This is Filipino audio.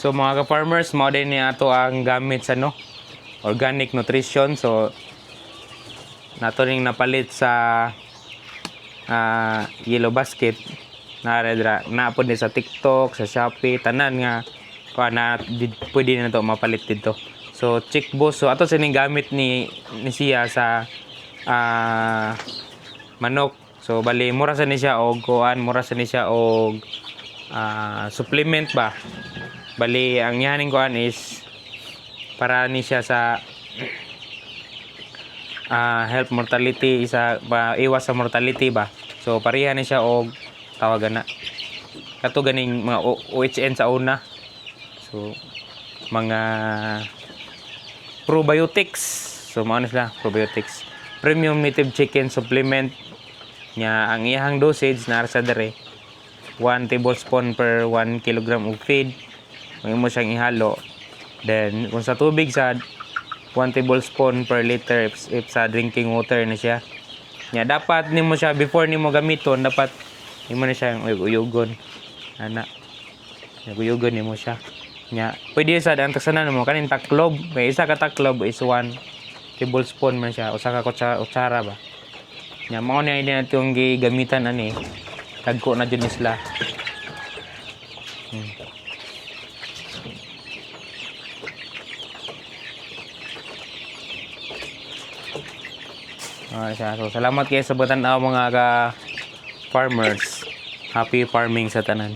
So mga ka-farmers, mo din ni ato ang gamit sa organic nutrition. So nato ning napalit sa Yellow Basket na po din sa TikTok, sa Shopee, tanan nga pwede na to mapalit dito. So check boss, so ato sining gamit ni siya sa manok. So bali mura sa ni siya og supplement ba. Bali ang yaning kuan is para ni siya sa health mortality, iwas sa mortality ba. So pareha ni siya og tawagan na kato ganing mga OHN sa una. So mga probiotics. So mao na sila, probiotics. Premium native chicken supplement nya ang iyang dosage na sa dere 1 tablespoon per 1 kilogram of feed. Mo siyang ihalo. Then kung sa tubig sa 1 tablespoon per liter if sa drinking water na siya. Nya dapat nimo siya before nimo gamiton, dapat nimo na siya uyugon. Ana. Uyugon nimo siya. Nya pwede sa ang taksanan mo kanin taklob. Kay isa ka taklob is 1 tablespoon man siya, usa ka kutsara ba. Nya mao na din atong gigamitan ani. Dagko na jud ni sila. So salamat kayo sa batan-aw mga ka-farmers. Happy farming sa tanan.